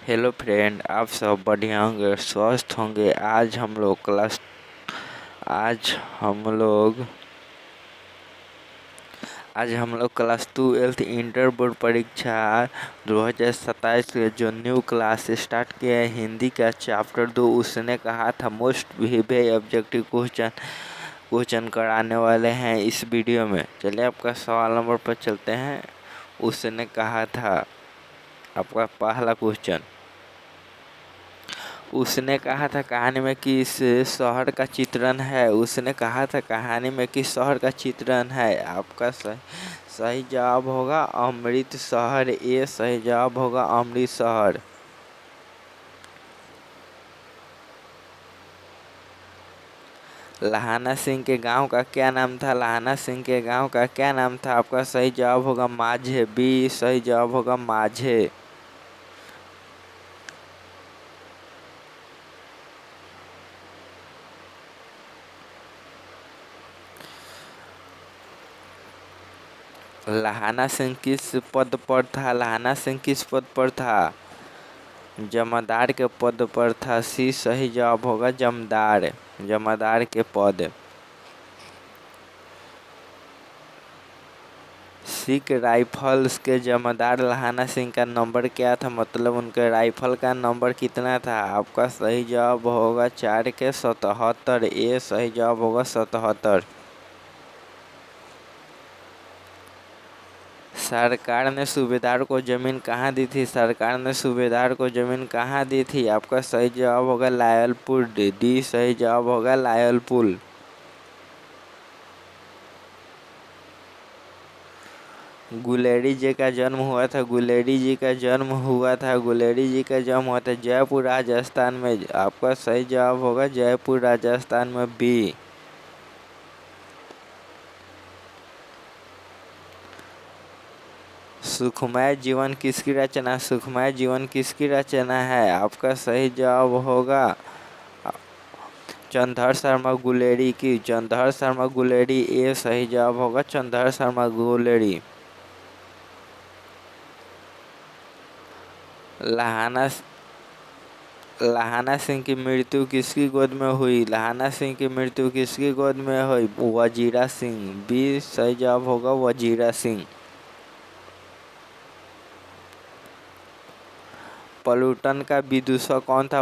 Hello friend, आप सब बढ़िया होंगे, स्वस्थ होंगे। आज हम लोग क्लास 12 इंटर बोर्ड परीक्षा 2027 के जो न्यू क्लास स्टार्ट किया है हिंदी का चैप्टर 2, उसने कहा था मोस्ट विविध ऑब्जेक्टिव क्वेश्चन कराने वाले हैं इस वीडियो में। चलिए आपका सवाल नंबर पर चलते हैं। उसने कहा था आपका पहला क्वेश्चन, उसने कहा था कहानी में किस शहर का चित्रण है। उसने कहा था कहानी में किस शहर का चित्रण है। आपका सही जवाब होगा अमृतसर। ये सही जवाब होगा अमृतसर। लहाना सिंह के गांव का क्या नाम था। लहाना सिंह के गांव का क्या नाम था। आपका सही जवाब होगा माझे। बी सही जवाब होगा माझे। लहाना सिंह किस पद पर था। लहाना सिंह किस पद पर था। जमादार के पद पर था। सी सही जवाब होगा जमदार। जमादार के पद। सिख राइफल्स के जमादार लहाना सिंह का नंबर क्या था। मतलब उनके राइफल का नंबर कितना था। आपका सही जवाब होगा 4 के 77। ये सही जवाब होगा 77। सरकार ने सूबेदार को जमीन कहाँ दी थी। सरकार ने सूबेदार को जमीन कहाँ दी थी। आपका सही जवाब होगा लायलपुर। डी सही जवाब होगा लायलपुर। गुलेरी जी का जन्म हुआ था। गुलेरी जी का जन्म हुआ था। गुलेरी जी का जन्म हुआ था जयपुर राजस्थान में। आपका सही जवाब होगा जयपुर राजस्थान में। बी। सुखमय जीवन किसकी रचना। सुखमय जीवन किसकी रचना है। आपका सही जवाब होगा चंद्रधर शर्मा गुलेरी की। चंद्रधर शर्मा गुलेरी। ये सही जवाब होगा चंद्रधर शर्मा गुलेरी। लहाना सिंह की मृत्यु किसकी गोद में हुई। लहाना सिंह की मृत्यु किसकी गोद में हुई। वजीरा सिंह। बी सही जवाब होगा वजीरा सिंह। पलूटन का विदूषक कौन था।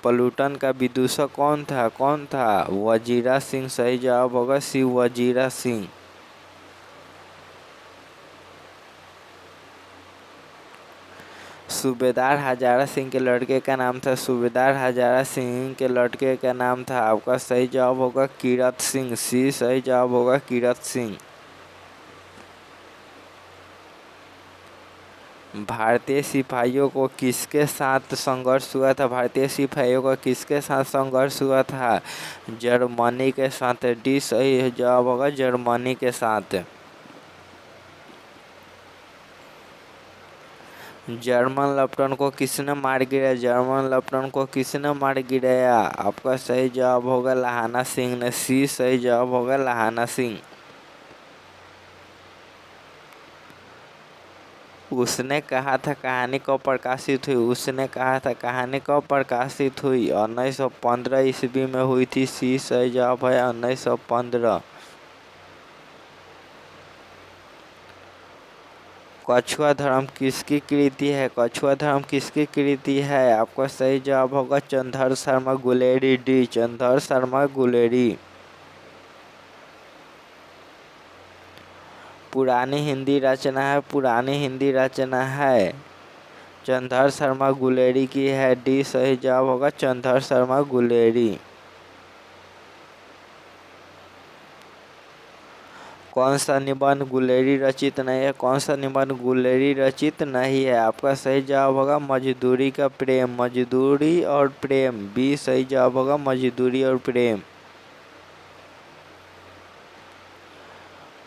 पलूटन का विदूषक कौन था। वजीरा सिंह सही जवाब होगा सी वजीरा सिंह। सूबेदार हजारा सिंह के लड़के का नाम था। सूबेदार हजारा सिंह के लड़के का नाम था। आपका सही जवाब होगा कीरत सिंह। सी सही जवाब होगा कीरत सिंह। भारतीय सिपाहियों को किसके साथ संघर्ष हुआ था। भारतीय सिपाहियों का किसके साथ संघर्ष हुआ था। जर्मनी के साथ। डी सही जवाब होगा जर्मनी के साथ। जर्मन लेफ्टिनेंट को किसने मार गिराया। जर्मन लेफ्टिनेंट को किसने मार गिराया। आपका सही जवाब होगा लहाना सिंह ने। सी सही जवाब होगा लहाना सिंह। उसने कहा था कहानी कब प्रकाशित हुई। उसने कहा था कहानी कब प्रकाशित हुई। 1915 ईस्वी में हुई थी। सी सही जवाब है 1915। कछुआ धर्म किसकी कृति है। कछुआ धर्म किसकी कृति है। आपका सही जवाब होगा चंद्रधर शर्मा गुलेरी। डी चंद्रधर शर्मा गुलेरी। पुरानी हिंदी रचना है। पुरानी हिंदी रचना है चंद्रधर शर्मा गुलेरी की है। डी सही जवाब होगा चंद्रधर शर्मा गुलेरी। कौन सा निबंध गुलेरी रचित नहीं है। कौन सा निबंध गुलेरी रचित नहीं है। आपका सही जवाब होगा मजदूरी का प्रेम। मजदूरी और प्रेम। बी सही जवाब होगा मजदूरी और प्रेम।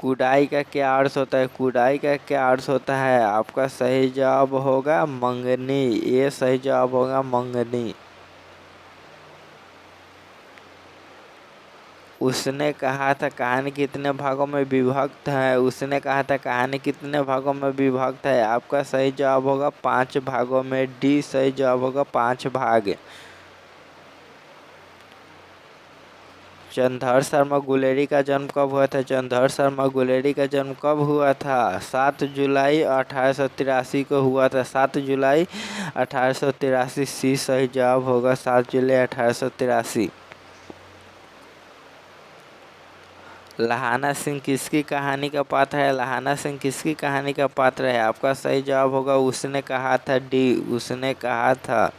कुदाई का क्या अर्थ होता है। कुदाई का क्या अर्थ होता है। आपका सही जवाब होगा मंगनी। ये सही जवाब होगा मंगनी। उसने कहा था कहानी कितने भागों में विभक्त है। उसने कहा था कहानी कितने भागों में विभक्त है। आपका सही जवाब होगा 5 भागों में। डी सही जवाब होगा 5 भाग। चंद्रधर शर्मा गुलेरी का जन्म कब हुआ था। चंद्रधर शर्मा गुलेरी का जन्म कब हुआ था। 7 जुलाई 1883 को हुआ था। 7 जुलाई 1883 सी सही जवाब होगा 7 जुलाई 1883। लहाना सिंह किसकी कहानी का पात्र है। लहाना सिंह किसकी कहानी का पात्र है। आपका सही जवाब होगा उसने कहा था। डी उसने कहा था।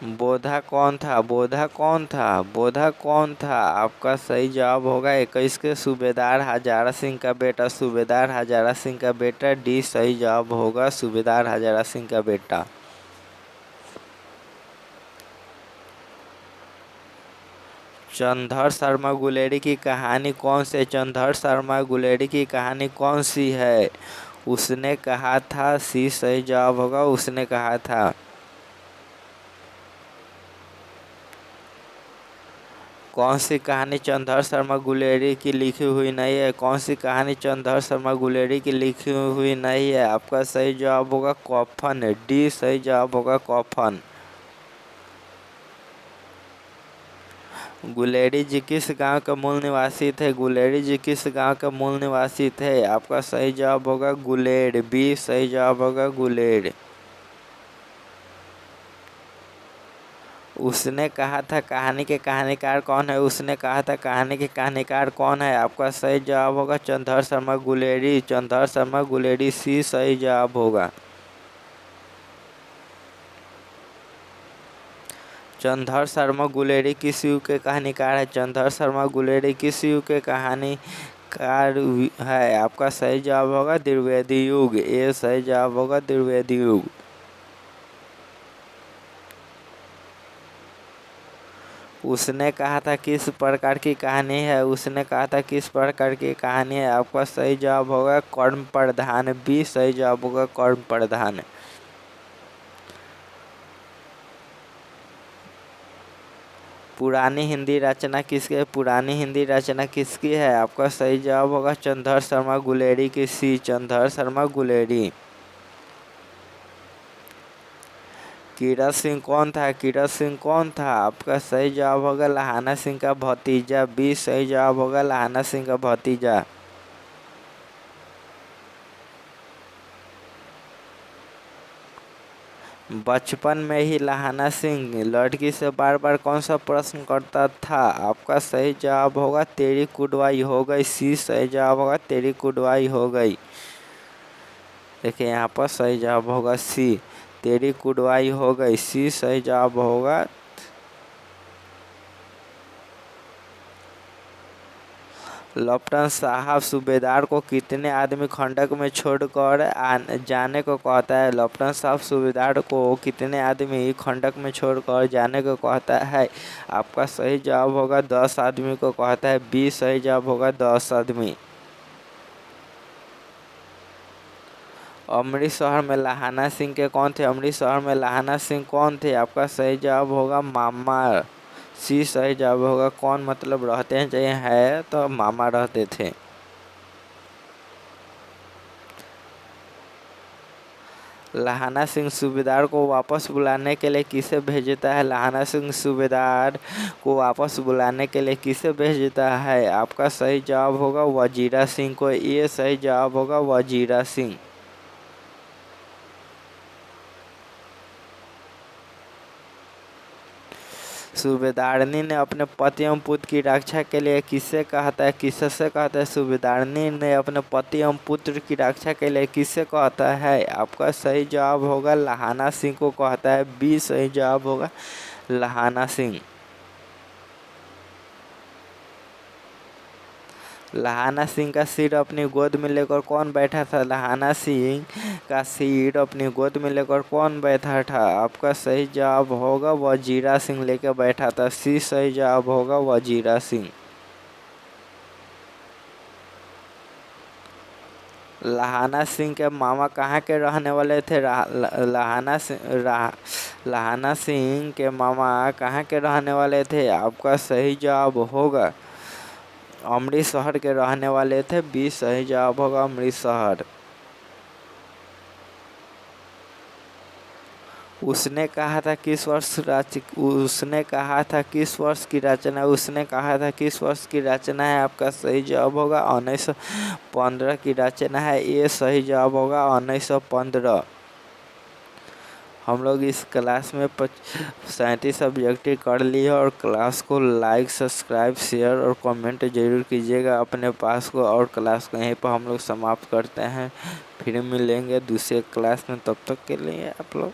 बोधा कौन था। बोधा कौन था। बोधा कौन था। आपका सही जवाब होगा 21 के सूबेदार हजारा सिंह का बेटा। सूबेदार हजारा सिंह का बेटा। डी सही जवाब होगा सूबेदार हजारा सिंह का बेटा। चंद्रधर शर्मा गुलेरी की कहानी कौन सी है। चंद्रधर शर्मा गुलेरी की कहानी कौन सी है। उसने कहा था। सी सही जवाब होगा उसने कहा था। कौन सी कहानी चंद्रधर शर्मा गुलेरी की लिखी हुई नहीं है। कौन सी कहानी चंद्रधर शर्मा गुलेरी की लिखी हुई नहीं है। आपका सही जवाब होगा कॉफन। डी सही जवाब होगा कॉफन। गुलेरी जी किस गांव के मूल निवासी थे। गुलेरी जी किस गांव के मूल निवासी थे। आपका सही जवाब होगा गुलेर। बी सही जवाब होगा गुलेर। उसने कहा था कहानी के कहानीकार कौन है। उसने कहा था कहानी के कहानीकार कौन है। आपका सही जवाब होगा चंद्रधर शर्मा गुलेरी। चंद्रधर शर्मा गुलेरी सी सही जवाब होगा। चंद्रधर शर्मा गुलेरी किस युग के कहानीकार है। चंद्रधर शर्मा गुलेरी किस युग के कहानीकार है। आपका सही जवाब होगा द्विवेदी युग। ए सही जवाब होगा द्विवेदी युग। उसने कहा था किस प्रकार की कहानी है। उसने कहा था किस प्रकार की कहानी है। आपका सही जवाब होगा कर्म प्रधान। बी सही जवाब होगा कर्म प्रधान। पुरानी हिंदी रचना किसकी है। पुरानी हिंदी रचना किसकी है। आपका सही जवाब होगा चंद्रधर शर्मा गुलेरी की। सी चंद्रधर शर्मा गुलेरी। कीरत सिंह कौन था। कीरत सिंह कौन था। आपका सही जवाब होगा लहाना सिंह का भतीजा। बी सही जवाब होगा लहाना सिंह का भतीजा। बचपन में ही लहाना सिंह लड़की से बार बार कौन सा प्रश्न करता था। आपका सही जवाब होगा तेरी कुटवाई हो गई। सी सही जवाब होगा तेरी कुटवाई हो गई। देखिए यहाँ पर सही जवाब होगा सी तेरी कुटवाई हो गई। सी सही जवाब होगा। लेफ्टिनेंट साहब सूबेदार को कितने आदमी खंडक में छोड़कर जाने को कहता है। लेफ्टिनेंट साहब सूबेदार को कितने आदमी खंडक में छोड़कर जाने को कहता है। आपका सही जवाब होगा 10 आदमी को कहता है। बी सही जवाब होगा 10 आदमी। अमृतसर में लहाना सिंह के कौन थे। अमृतसर में लहाना सिंह कौन थे। आपका सही जवाब होगा मामा। सी सही जवाब होगा कौन मतलब रहते हैं चाहिए है तो मामा रहते थे। लहाना सिंह सूबेदार को वापस बुलाने के लिए किसे भेजता है। लहाना सिंह सूबेदार को वापस बुलाने के लिए किसे भेजता है। आपका सही जवाब होगा वजीरा सिंह को। ये सही जवाब होगा वजीरा सिंह। सूबेदारनी ने अपने पति एवं पुत्र की रक्षा के लिए किससे कहता है। किससे कहता है। सूबेदारनी ने अपने पति एवं पुत्र की रक्षा के लिए किससे कहता है। आपका सही जवाब होगा लहाना सिंह को कहता है। बी सही जवाब होगा लहाना सिंह। लहाना सिंह का सिर अपनी गोद में लेकर कौन बैठा था। लहाना सिंह का सिर अपनी गोद में लेकर कौन बैठा था। आपका सही जवाब होगा वजीरा सिंह लेकर बैठा था। सी सही जवाब होगा वजीरा सिंह। लहाना सिंह के मामा कहाँ के रहने वाले थे। लहाना सिंह के मामा कहाँ के रहने वाले थे? आपका सही जवाब होगा अमृतसर के रहने वाले थे। बी सही जवाब होगा अमृतसर। उसने कहा था किस वर्ष की रचना है? आपका सही जवाब होगा 1915 की रचना है। ये सही जवाब होगा 1915। हम लोग इस क्लास में 37 ऑब्जेक्टिव कर लिए और क्लास को लाइक, सब्सक्राइब, शेयर और कमेंट जरूर कीजिएगा अपने पास को। और क्लास को यहीं पर हम लोग समाप्त करते हैं। फिर मिलेंगे दूसरे क्लास में, तब तक के लिए आप लोग